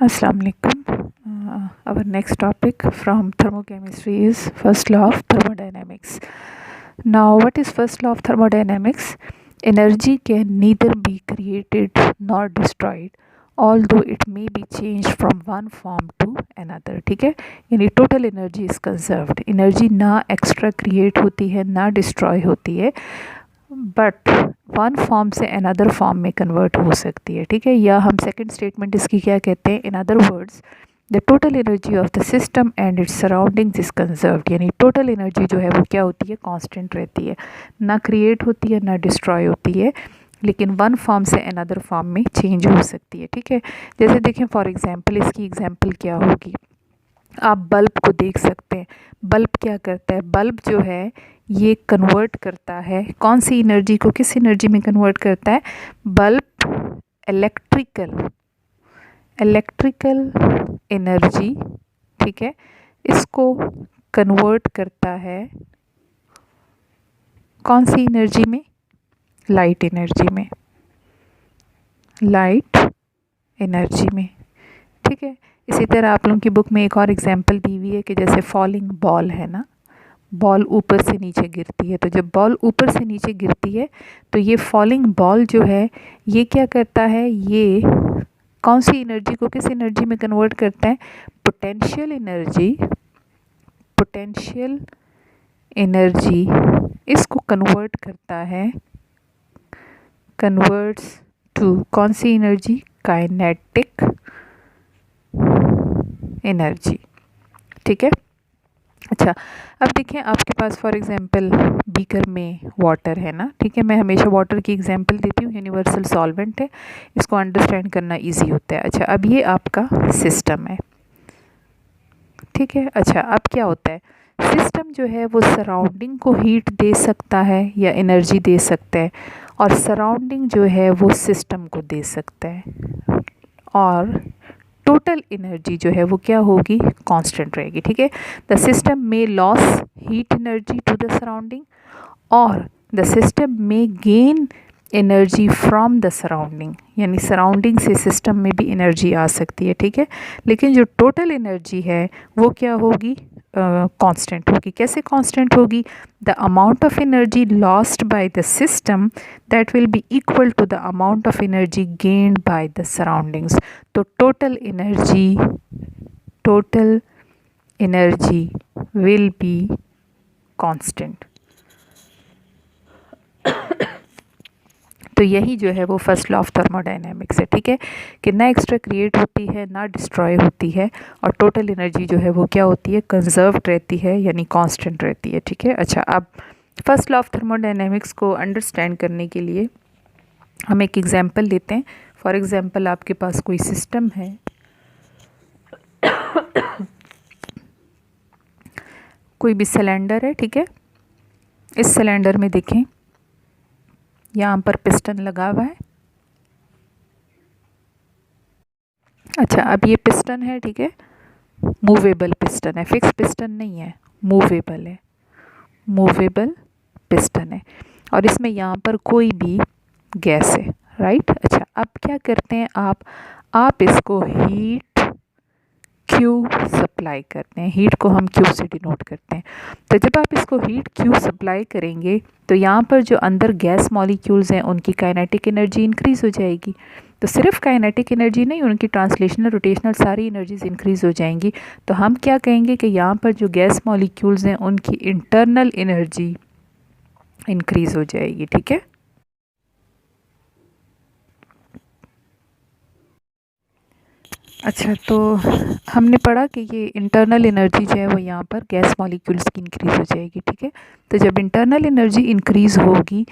Assalamu alaikum. Our next topic from thermochemistry is first law of thermodynamics. Now, what is first law of thermodynamics? Energy can neither be created nor destroyed, although it may be changed from one form to another. ठीक है, यानी total energy is conserved. Energy ना extra create होती है ना destroy होती है, but one form से अनदर फॉर्म में कन्वर्ट हो सकती है. ठीक है, या हम सेकंड स्टेटमेंट इसकी क्या कहते हैं, in other words the total energy of the system and it's surroundings is conserved. यानी टोटल एनर्जी जो है वो क्या होती है, कांस्टेंट रहती है, ना क्रिएट होती है ना डिस्ट्रॉय होती है, लेकिन वन फॉर्म से अनदर फॉर्म में चेंज हो सकती है. ठीक है, जैसे देखें फॉर एग्जांपल, इसकी एग्जांपल क्या होगी, आप बल्ब को देख सकते हैं. बल्ब क्या करता है, बल्ब जो है ये कन्वर्ट करता है कौन सी एनर्जी को किस एनर्जी में कन्वर्ट करता है. बल्ब इलेक्ट्रिकल एनर्जी, ठीक है, इसको कन्वर्ट करता है कौन सी एनर्जी में, लाइट एनर्जी में, लाइट एनर्जी में. ठीक है, इसी तरह आप लोगों की बुक में एक और एग्जांपल दी हुई है कि जैसे फॉलिंग बॉल है ना, बॉल ऊपर से नीचे गिरती है, तो जब बॉल ऊपर से नीचे गिरती है तो ये फॉलिंग बॉल जो है ये क्या करता है, ये कौन सी एनर्जी को किस एनर्जी में कन्वर्ट करता है, पोटेंशियल एनर्जी इसको कन्वर्ट करता है, कन्वर्ट्स टू कौन सी एनर्जी, काइनेटिक एनर्जी. ठीक है, अच्छा अब देखिए आपके पास फॉर एग्जांपल बीकर में वाटर है ना. ठीक है, मैं हमेशा वाटर की एग्जांपल देती हूँ, यूनिवर्सल सॉल्वेंट है, इसको अंडरस्टैंड करना इजी होता है. अच्छा, अब ये आपका सिस्टम है. ठीक है, अच्छा अब क्या होता है, सिस्टम जो है वो सराउंडिंग को हीट दे सकता है या एनर्जी दे सकता है, और सराउंडिंग जो है वो सिस्टम को दे सकता है, और टोटल एनर्जी जो है वो क्या होगी, कांस्टेंट रहेगी. ठीक है, द सिस्टम में loss heat energy to the surrounding, और द सिस्टम में gain energy from the surrounding, यानी सराउंडिंग से सिस्टम में भी एनर्जी आ सकती है. ठीक है, लेकिन जो टोटल एनर्जी है वो क्या होगी, कांस्टेंट होगी. कैसे कांस्टेंट होगी, the amount of energy lost by the system that will be equal to the amount of energy gained by the surroundings. तो total energy will be constant. तो यही जो है वो फर्स्ट लॉ ऑफ थर्मोडायनेमिक्स है. ठीक है, कि ना एक्स्ट्रा क्रिएट होती है ना डिस्ट्रॉय होती है, और टोटल एनर्जी जो है वो क्या होती है, कंजर्व्ड रहती है, यानी कांस्टेंट रहती है. ठीक है, अच्छा अब फर्स्ट लॉ ऑफ थर्मोडायनेमिक्स को अंडरस्टैंड करने के लिए हम एक एग्जांपल लेते हैं. फॉर एग्जांपल आपके पास कोई सिस्टम है, कोई भी सिलेंडर है. ठीक है, इस सिलेंडर में देखें यहाँ पर पिस्टन लगा हुआ है. अच्छा, अब ये पिस्टन है, ठीक है, मूवेबल पिस्टन है, फिक्स पिस्टन नहीं है, मूवेबल है, मूवेबल पिस्टन है, और इसमें यहाँ पर कोई भी गैस है, राइट. अच्छा, अब क्या करते हैं आप इसको हीट क्यू सप्लाई करते हैं. हीट को हम क्यू से डिनोट करते हैं. तो जब आप इसको हीट क्यू सप्लाई करेंगे तो यहाँ पर जो अंदर गैस मॉलिक्यूल्स हैं उनकी काइनेटिक एनर्जी इंक्रीज़ हो जाएगी. तो सिर्फ काइनेटिक एनर्जी नहीं, उनकी ट्रांसलेशनल रोटेशनल सारी एनर्जीज इंक्रीज़ हो जाएंगी. तो हम क्या कहेंगे कि यहाँ पर जो गैस मॉलिक्यूल्स हैं उनकी इंटरनल एनर्जी इंक्रीज़ हो जाएगी. ठीक है, अच्छा तो हमने पढ़ा कि ये इंटरनल एनर्जी जो है वो यहाँ पर गैस मॉलिक्यूल्स की इंक्रीज़ हो जाएगी. ठीक है, तो जब इंटरनल एनर्जी इंक्रीज़ होगी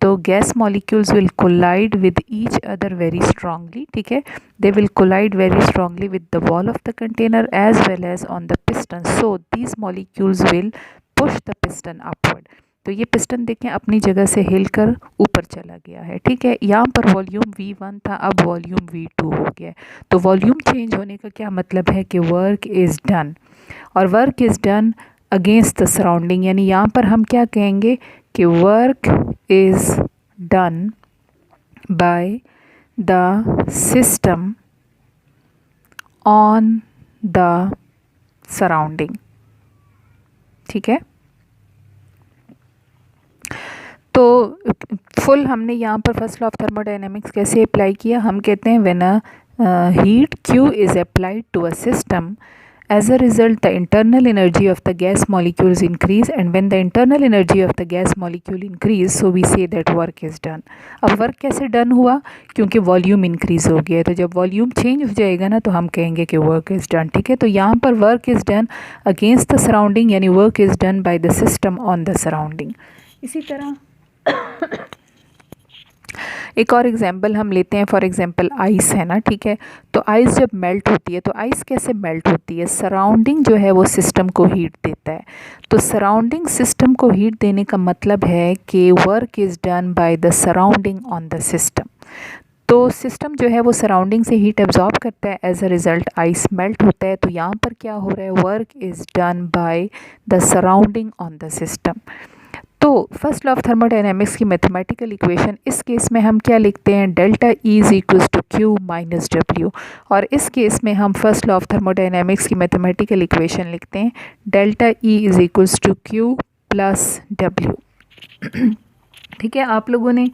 तो gas molecules will collide with each other very strongly. ठीक है, they will collide very strongly with the wall of the container as well as on the piston. So these molecules will push the piston upward. तो ये piston देखें अपनी जगह से हिलकर ऊपर चला गया है. ठीक है, यहाँ पर वॉल्यूम V1 था, अब वॉल्यूम V2 हो गया है. तो वॉल्यूम चेंज होने का क्या मतलब है कि वर्क इज़ डन, और work is done against the surrounding, यानी यहाँ पर हम क्या कहेंगे कि work is done by the system on the surrounding. ठीक है, तो फुल हमने यहाँ पर फर्स्ट लॉ ऑफ थर्मोडायनेमिक्स कैसे अप्लाई किया। हम कहते हैं when a heat Q is applied to a system, as a result the internal energy of the gas molecules increase, and when the internal energy of the gas molecule increase, so we say that work is done। अब work कैसे done हुआ, क्योंकि volume increase हो गया है, तो जब volume change हो जाएगा ना तो हम कहेंगे कि वर्क इज़ डन। ठीक है, तो यहाँ पर work is done against the surrounding, यानी work is done by the system on the surrounding. इसी तरह एक और एग्जांपल हम लेते हैं, फॉर एग्जांपल आइस है ना। ठीक है, तो आइस जब मेल्ट होती है तो आइस कैसे मेल्ट होती है, सराउंडिंग जो है वो सिस्टम को हीट देता है। तो सराउंडिंग सिस्टम को हीट देने का मतलब है कि work is done by the surrounding on the system. तो सिस्टम जो है वो सराउंडिंग से हीट एब्जॉर्ब करता है, as a result ice melt होता है। तो यहाँ पर क्या हो रहा है, work is done by the surrounding on the system. तो फर्स्ट लॉ ऑफ थर्मोडायनेमिक्स की मैथमेटिकल इक्वेशन इस केस में हम क्या लिखते हैं, delta E is equals to Q minus W. और इस केस में हम फर्स्ट लॉ ऑफ थर्मोडायनेमिक्स की मैथमेटिकल इक्वेशन लिखते हैं, delta E is equals to Q plus W. ठीक है, आप लोगों ने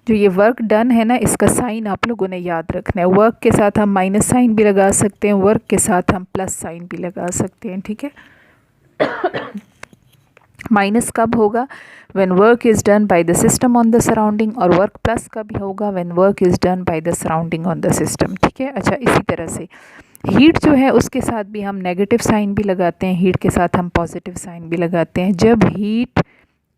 जो ये वर्क डन है ना, इसका साइन आप लोगों ने याद रखना है। वर्क के साथ हम माइनस साइन भी लगा सकते हैं, वर्क के साथ हम प्लस साइन भी लगा सकते हैं। ठीक है, माइनस कब होगा, when work is done by the system on the surrounding, और वर्क प्लस कब होगा, when work is done by the surrounding on the system. ठीक है, अच्छा इसी तरह से हीट जो है उसके साथ भी हम नेगेटिव साइन भी लगाते हैं, हीट के साथ हम पॉजिटिव साइन भी लगाते हैं। जब हीट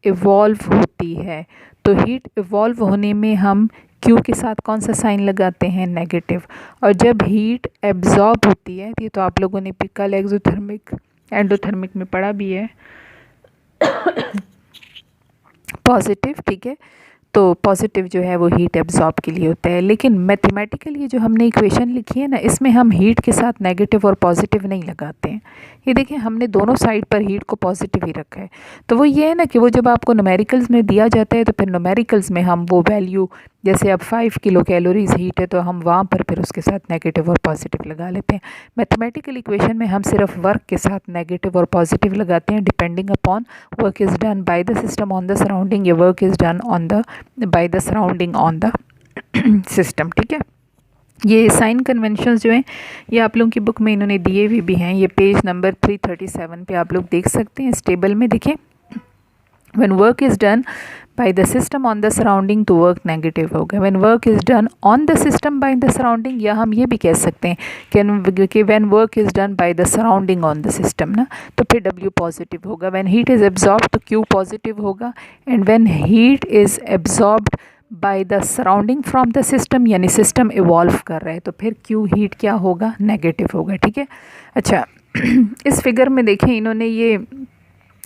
इवॉल्व होती है तो हीट इवॉल्व होने में हम क्यू के साथ कौन सा साइन लगाते हैं, नेगेटिव। और जब हीट एब्जॉर्ब होती है, ये तो आप लोगों ने कल एक्सोथर्मिक एंडोथर्मिक में पढ़ा भी है, पॉजिटिव। ठीक है, तो पॉजिटिव जो है वो हीट एब्जॉर्ब के लिए होता है। लेकिन मैथमेटिकली जो हमने इक्वेशन लिखी है ना, इसमें हम हीट के साथ नेगेटिव और पॉजिटिव नहीं लगाते हैं। ये देखिए, हमने दोनों साइड पर हीट को पॉजिटिव ही रखा है। तो वो ये है ना कि वो जब आपको न्यूमेरिकल्स में दिया जाता है तो फिर न्यूमेरिकल्स में हम वो वैल्यू, जैसे अब 5 किलो कैलोरीज हीट है तो हम वहाँ पर फिर उसके साथ नेगेटिव और पॉजिटिव लगा लेते हैं। मैथमेटिकल इक्वेशन में हम सिर्फ वर्क के साथ नेगेटिव और पॉजिटिव लगाते हैं, depending upon work is done by the system on the surrounding या work is done on the by the surrounding on the system. ठीक है, ये साइन कन्वेंशंस जो हैं ये आप लोगों की बुक में इन्होंने दिए हुए भी हैं, ये पेज नंबर 337 पे आप लोग देख सकते हैं। इस टेबल में देखें, when work is done by the system on the surrounding तो वर्क नेगेटिव होगा, when work is done on the system by the surrounding, या हम ये भी कह सकते हैं कि when work is done by the surrounding on the system ना, तो फिर W पॉजिटिव होगा। when heat is absorbed तो Q पॉजिटिव होगा, and when heat is absorbed bye the surrounding from the system, यानी सिस्टम इवॉल्व कर रहा है, तो फिर क्यू हीट क्या होगा, नेगेटिव होगा। ठीक है, अच्छा इस फिगर में देखें इन्होंने ये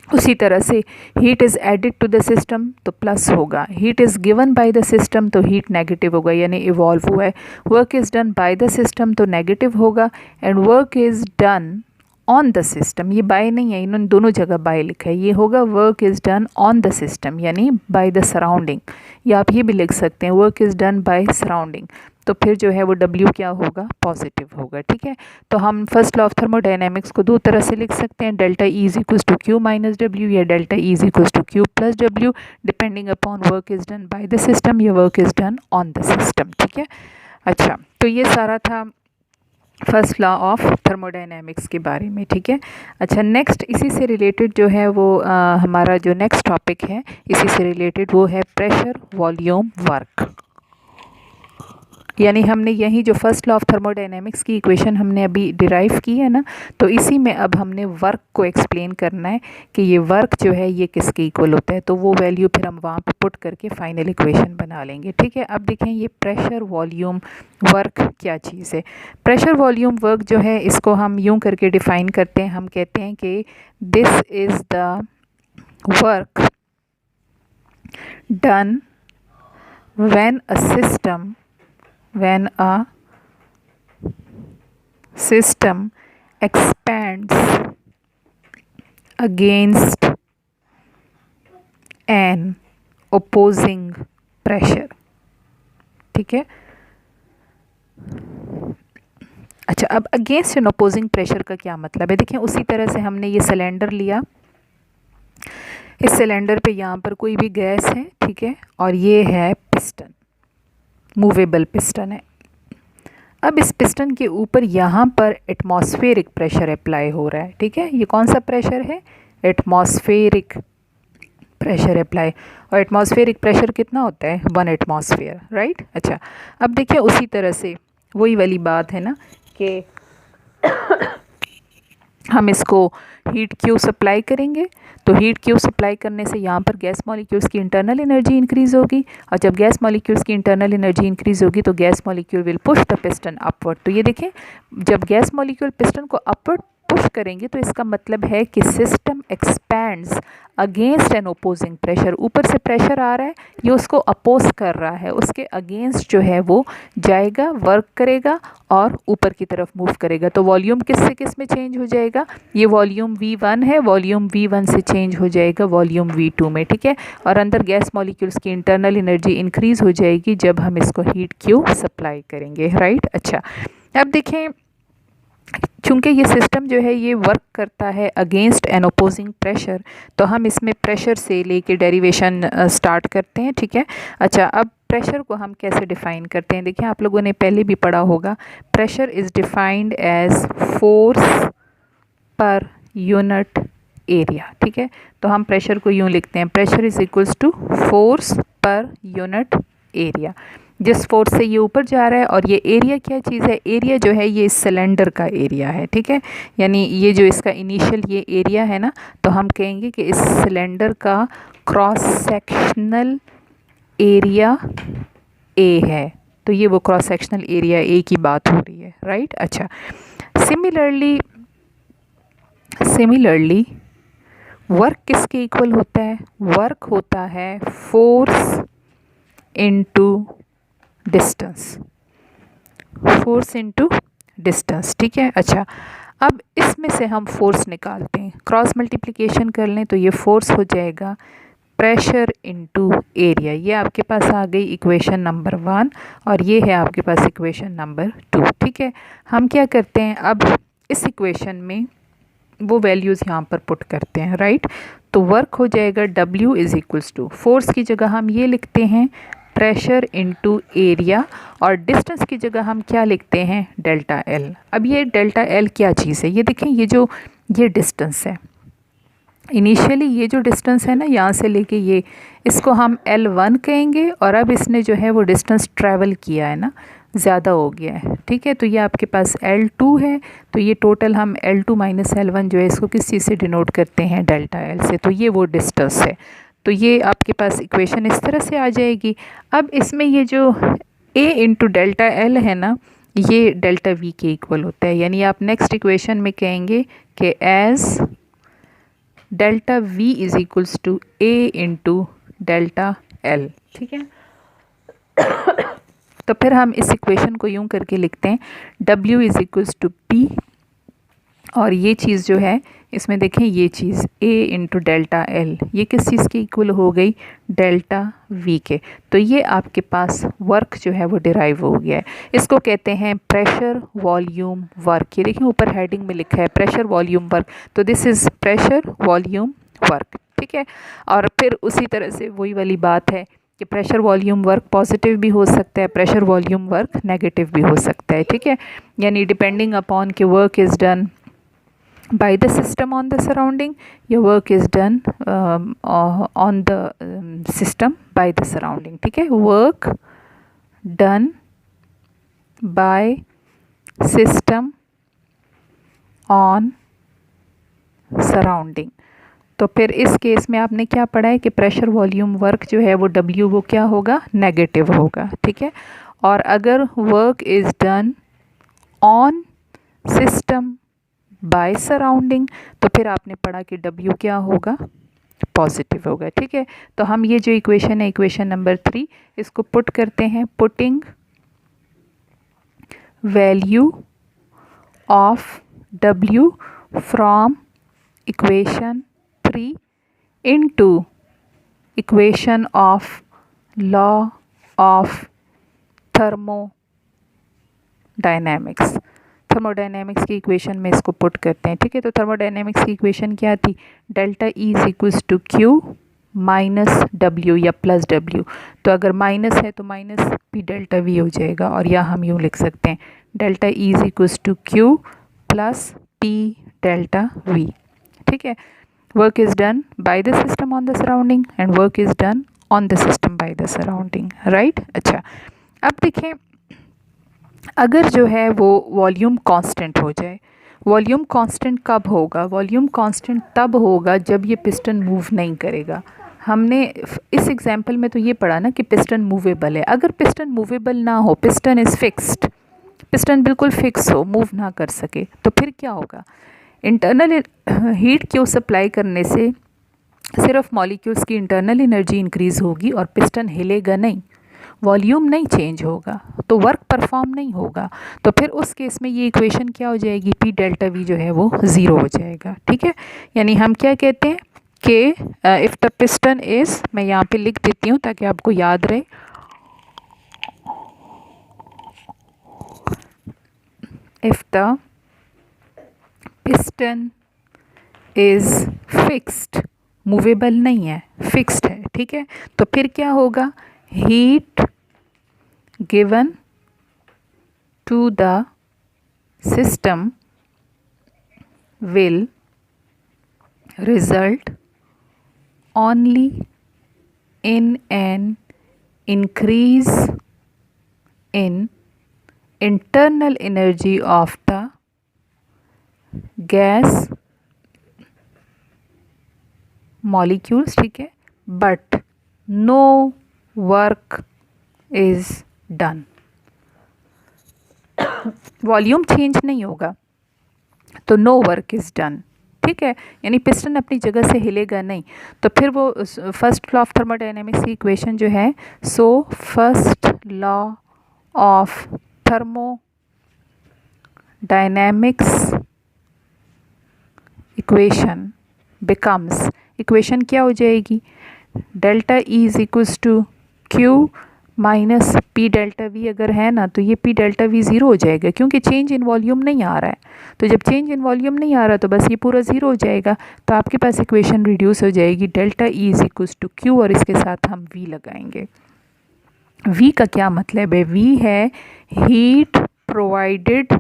उसी तरह से heat is added to the system तो प्लस होगा, heat is given by the system तो हीट नेगेटिव होगा, यानी इवॉल्व हुआ है। Work is done by the system तो नेगेटिव होगा, and work is done on the system, ये बाय नहीं है, इन्होंने दोनों जगह बाय लिखा है, ये होगा work is done on the system यानी बाय द सराउंडिंग, या आप ये भी लिख सकते हैं work is done by surrounding, तो फिर जो है वो W क्या होगा, पॉजिटिव होगा। ठीक है, तो हम फर्स्ट लॉ ऑफ थर्मोडायनेमिक्स को दो तरह से लिख सकते हैं, delta E is equals to Q minus W या delta E is equals to Q plus W, depending upon work is done by the system या work is done on the system. ठीक है, अच्छा तो ये सारा था फर्स्ट लॉ ऑफ थर्मोडायनेमिक्स के बारे में। ठीक है, अच्छा नेक्स्ट इसी से रिलेटेड जो है वो हमारा जो नेक्स्ट टॉपिक है इसी से रिलेटेड वो है प्रेशर वॉल्यूम वर्क, यानी हमने यही जो फर्स्ट लॉ ऑफ थर्मोडायनेमिक्स की इक्वेशन हमने अभी डिराइव की है ना, तो इसी में अब हमने वर्क को एक्सप्लेन करना है कि ये वर्क जो है ये किसके इक्वल होता है, तो वो वैल्यू फिर हम वहाँ पे पुट करके फाइनल इक्वेशन बना लेंगे। ठीक है, अब देखें ये प्रेशर वॉल्यूम वर्क क्या चीज़ है। प्रेशर वॉल्यूम वर्क जो है इसको हम यूँ करके डिफ़ाइन करते हैं, हम कहते हैं कि this is the work done when a system expands against an opposing pressure। ठीक है, अच्छा, अब अगेंस्ट एन अपोजिंग प्रेशर का क्या मतलब है? देखिए उसी तरह से हमने ये सिलेंडर लिया, इस सिलेंडर पे यहाँ पर कोई भी गैस है, ठीक है, और ये है पिस्टन, मूवेबल पिस्टन है। अब इस पिस्टन के ऊपर यहाँ पर एटमॉस्फेरिक प्रेशर अप्लाई हो रहा है, ठीक है। ये कौन सा प्रेशर है? Atmospheric pressure apply. और एटमॉस्फेरिक प्रेशर कितना होता है? 1 एटमॉस्फेयर, राइट। अच्छा, अब देखिए उसी तरह से वही वाली बात है ना कि हम इसको हीट क्यों सप्लाई करेंगे, तो हीट क्यों सप्लाई करने से यहाँ पर गैस मॉलिक्यूल्स की इंटरनल एनर्जी इंक्रीज़ होगी, और जब गैस मॉलिक्यूल्स की इंटरनल एनर्जी इंक्रीज़ होगी तो gas molecule will push the piston upward. तो ये देखें, जब गैस मॉलिक्यूल पिस्टन को अपवर्ड पुश करेंगे तो इसका मतलब है कि system expands against an opposing pressure. ऊपर से प्रेशर आ रहा है, ये उसको अपोज कर रहा है, उसके अगेंस्ट जो है वो जाएगा, वर्क करेगा और ऊपर की तरफ मूव करेगा। तो वॉल्यूम किस से किस में चेंज हो जाएगा? ये वॉल्यूम V1 है, वॉल्यूम V1 से चेंज हो जाएगा वॉल्यूम V2 में, ठीक है। और अंदर गैस मॉलिक्यूल्स की इंटरनल एनर्जी इंक्रीज़ हो जाएगी जब हम इसको हीट क्यों सप्लाई करेंगे, राइट। अच्छा, अब देखें, चूँकि ये सिस्टम जो है ये वर्क करता है अगेंस्ट एन ओपोजिंग प्रेशर, तो हम इसमें प्रेशर से लेके डेरिवेशन स्टार्ट करते हैं, ठीक है। अच्छा, अब प्रेशर को हम कैसे डिफ़ाइन करते हैं? देखिए आप लोगों ने पहले भी पढ़ा होगा, pressure is defined as force per unit area, ठीक है। तो हम प्रेशर को यूँ लिखते हैं, pressure is equals to force per unit area. जिस फोर्स से ये ऊपर जा रहा है, और ये एरिया क्या चीज़ है? एरिया जो है ये सिलेंडर का एरिया है, ठीक है। यानी ये जो इसका इनिशियल ये एरिया है ना, तो हम कहेंगे कि इस सिलेंडर का क्रॉस सेक्शनल एरिया ए है। तो ये वो क्रॉस सेक्शनल एरिया ए की बात हो रही है, राइट। अच्छा, सिमिलरली वर्क किसके इक्वल होता है? वर्क होता है force into distance, force into distance, ठीक है। अच्छा, अब इसमें से हम फोर्स निकालते हैं, क्रॉस मल्टीप्लिकेशन कर लें तो ये फोर्स हो जाएगा प्रेशर इनटू एरिया। ये आपके पास आ गई इक्वेशन नंबर 1 और ये है आपके पास इक्वेशन नंबर 2, ठीक है। हम क्या करते हैं, अब इस इक्वेशन में वो वैल्यूज़ यहाँ पर पुट करते हैं, राइट। तो वर्क हो जाएगा W is equals to, force की जगह हम ये लिखते हैं प्रेशर इनटू एरिया, और डिस्टेंस की जगह हम क्या लिखते हैं? Delta L। अब ये डेल्टा L क्या चीज़ है? ये देखें, ये डिस्टेंस है, इनिशियली ये जो डिस्टेंस है ना यहाँ से लेके ये, इसको हम L1 कहेंगे, और अब इसने जो है वो डिस्टेंस ट्रैवल किया है ना, ज़्यादा हो गया है, ठीक है। तो ये आपके पास L2 है, तो ये टोटल हम L2 माइनस L1 जो है इसको किस चीज़ से डिनोट करते हैं? डेल्टा L से। तो ये वो डिस्टेंस है, तो ये आपके पास इक्वेशन इस तरह से आ जाएगी। अब इसमें ये जो A इंटू डेल्टा L है ना, ये डेल्टा V के इक्वल होता है, यानी आप नेक्स्ट इक्वेशन में कहेंगे कि as delta V is equals to A into delta L, ठीक है। तो फिर हम इस इक्वेशन को यूं करके लिखते हैं, W is equals to P, और ये चीज़ जो है इसमें देखें, ये चीज़ A इंटू डेल्टा L, ये किस चीज़ की इक्वल हो गई? डेल्टा V के। तो ये आपके पास वर्क जो है वो डिराइव हो गया है, इसको कहते हैं प्रेशर वॉल्यूम वर्क। ये देखें ऊपर हेडिंग में लिखा है प्रेशर वॉल्यूम वर्क, तो this is pressure volume work, ठीक है। और फिर उसी तरह से वही वाली बात है कि प्रेशर वॉल्यूम वर्क पॉजिटिव भी हो सकता है, प्रेशर वॉल्यूम वर्क नेगेटिव भी हो सकता है, ठीक है। यानी डिपेंडिंग अपॉन कि work is done by the system on the surrounding, your work is done on the system by the surrounding, ठीक है। work done by system on surrounding। तो फिर इस केस में आपने क्या पढ़ा है कि प्रेशर वॉल्यूम वर्क जो है वो W वो क्या होगा? नेगेटिव होगा, ठीक है। और अगर work is done on system by surrounding, तो फिर आपने पढ़ा कि W क्या होगा? पॉजिटिव होगा, ठीक है। तो हम ये जो इक्वेशन है, इक्वेशन नंबर 3, इसको पुट करते हैं, putting value of W from equation 3 into equation of law of thermodynamics. Thermodynamics की इक्वेशन में इसको पुट करते हैं, ठीक है। तो थर्मोडायनेमिक्स की इक्वेशन क्या थी, delta E is equals to Q minus W या प्लस डब्ल्यू। तो अगर माइनस है तो माइनस पी डेल्टा वी हो जाएगा, और या हम यूँ लिख सकते हैं delta E is equals to Q plus P delta V, ठीक है। Work is done by the system on the surrounding and work is done on the system by the surrounding, right. अच्छा, अब देखें अगर जो है वो वॉल्यूम कांस्टेंट हो जाए, वॉल्यूम कांस्टेंट कब होगा, वॉल्यूम कांस्टेंट तब होगा जब ये पिस्टन मूव नहीं करेगा। हमने इस एग्जांपल में तो ये पढ़ा ना कि पिस्टन मूवेबल है। अगर पिस्टन मूवेबल ना हो, पिस्टन इज़ फिक्स्ड, पिस्टन बिल्कुल फिक्स हो, मूव ना कर सके, तो फिर क्या होगा, इंटरनल हीट क्यों सप्लाई करने से सिर्फ मॉलिक्यूल्स की इंटरनल एनर्जी इंक्रीज़ होगी और पिस्टन हिलेगा नहीं, वॉल्यूम नहीं चेंज होगा, तो वर्क परफॉर्म नहीं होगा। तो फिर उस केस में ये इक्वेशन क्या हो जाएगी, पी डेल्टा वी जो है वो ज़ीरो हो जाएगा, ठीक है। यानी हम क्या कहते हैं कि इफ़ द पिस्टन इज़, मैं यहाँ पे लिख देती हूँ ताकि आपको याद रहे, if the piston is fixed, movable नहीं है, फिक्स्ड है, ठीक है। तो फिर क्या होगा, heat given to the system will result only in an increase in internal energy of the gas molecules, ठीक है, but no work is done. Volume change नहीं होगा तो नो वर्क इज़ डन, ठीक है। यानी पिस्टन अपनी जगह से हिलेगा नहीं। तो फिर वो फर्स्ट लॉ ऑफ थर्मोडायनेमिक्स की इक्वेशन जो है, so first law of thermodynamics equation becomes, equation क्या हो जाएगी, delta E is equals to Q minus P delta V. अगर है ना तो ये पी डेल्टा वी ज़ीरो हो जाएगा, क्योंकि चेंज इन वॉल्यूम नहीं आ रहा है। तो जब चेंज इन वॉल्यूम नहीं आ रहा तो बस ये पूरा ज़ीरो हो जाएगा। तो आपके पास इक्वेशन रिड्यूस हो जाएगी, delta E is equals to Q, और इसके साथ हम वी लगाएंगे। वी का क्या मतलब है, वी है heat provided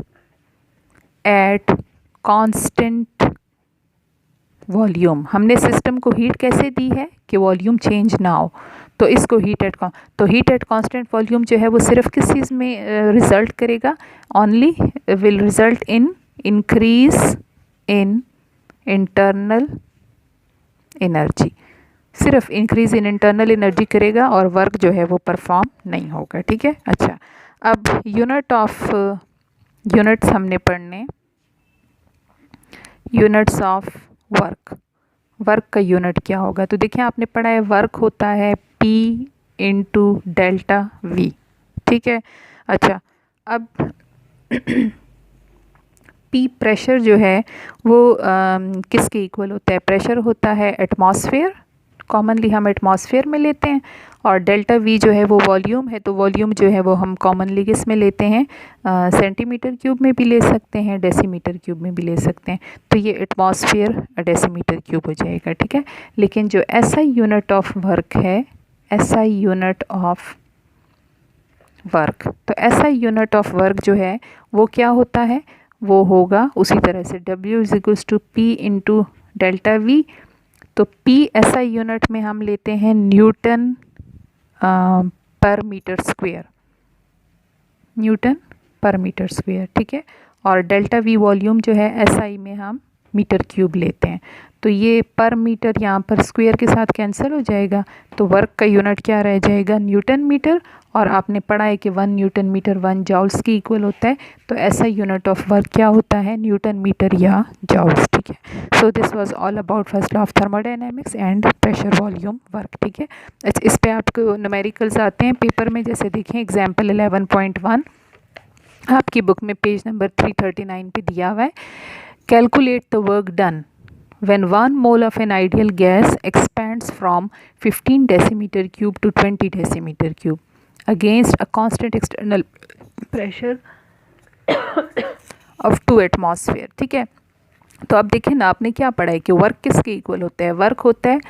at constant volume. हमने सिस्टम को हीट कैसे दी है कि वॉल्यूम चेंज ना हो, तो इसको हीट एट कांस्टेंट वॉल्यूम जो है वो सिर्फ किस चीज़ में रिजल्ट करेगा, only will result in increase in internal energy, सिर्फ इंक्रीज इन इंटरनल एनर्जी करेगा और वर्क जो है वो परफॉर्म नहीं होगा, ठीक है। अच्छा, अब यूनिट्स हमने पढ़ने, यूनिट्स ऑफ वर्क। वर्क का यूनिट क्या होगा, तो देखिए आपने पढ़ा है वर्क होता है P इंटू डेल्टा वी, ठीक है। अच्छा, अब P प्रेशर जो है वो किसके इक्वल होता है, प्रेशर होता है एटमॉस्फेयर, कॉमनली हम एटमॉस्फेयर में लेते हैं, और डेल्टा वी जो है वो वॉल्यूम है, तो वॉल्यूम जो है वो हम कॉमनली किस में लेते हैं, सेंटीमीटर क्यूब में भी ले सकते हैं, डेसीमीटर क्यूब में भी ले सकते हैं। तो ये एटमॉस्फेयर डेसीमीटर क्यूब हो जाएगा, ठीक है। लेकिन जो SI यूनिट ऑफ वर्क है, SI यूनिट ऑफ वर्क, तो SI यूनिट ऑफ वर्क जो है वो क्या होता है, वो होगा उसी तरह से W is equals to P into delta V. तो P SI यूनिट में हम लेते हैं newton per metre square, newton per metre square, ठीक है। और डेल्टा वी वॉल्यूम जो है SI में हम मीटर क्यूब लेते हैं। तो ये पर मीटर यहाँ पर स्क्वायर के साथ कैंसिल हो जाएगा, तो वर्क का यूनिट क्या रह जाएगा, न्यूटन मीटर। और आपने पढ़ा है कि 1 न्यूटन मीटर 1 जॉल्स की इक्वल होता है, तो ऐसा यूनिट ऑफ वर्क क्या होता है, न्यूटन मीटर या जॉल्स, ठीक है। So this was all about first law of thermodynamics and pressure volume work, ठीक है। इस पे आपको न्यूमेरिकल्स आते हैं पेपर में, जैसे देखें एग्जाम्पल 11.1 आपकी बुक में पेज नंबर 339 पे दिया हुआ है। Calculate the work done when 1 mole of an ideal gas expands from 15 decimeter cube to 20 decimeter cube against a constant external pressure of 2 atmosphere. ठीक है, तो अब देखिए ना आपने क्या पढ़ा है कि वर्क किसके इक्वल होता है, वर्क होता है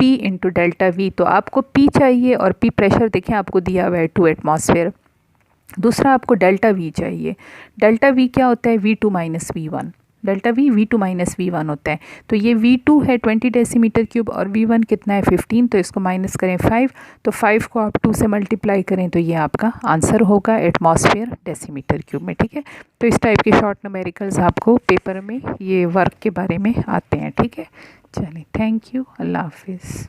P इंटू डेल्टा वी। तो आपको P चाहिए और P प्रेशर देखें आपको दिया हुआ है 2 एटमॉस्फेयर। दूसरा आपको डेल्टा वी चाहिए, डेल्टा वी क्या होता है V2 minus V1, delta we V2 minus V1 होता है। तो ये V2 है 20 डेसीमीटर क्यूब और V1 कितना है 15, तो इसको माइनस करें 5, तो 5 को आप 2 से मल्टीप्लाई करें तो ये आपका आंसर होगा एटमॉस्फेयर डेसीमीटर क्यूब में। ठीक है, तो इस टाइप के शॉर्ट न्यूमेरिकल्स आपको पेपर में ये वर्क के बारे में आते हैं। ठीक है, चलिए थैंक यू, अल्लाह हाफिज़।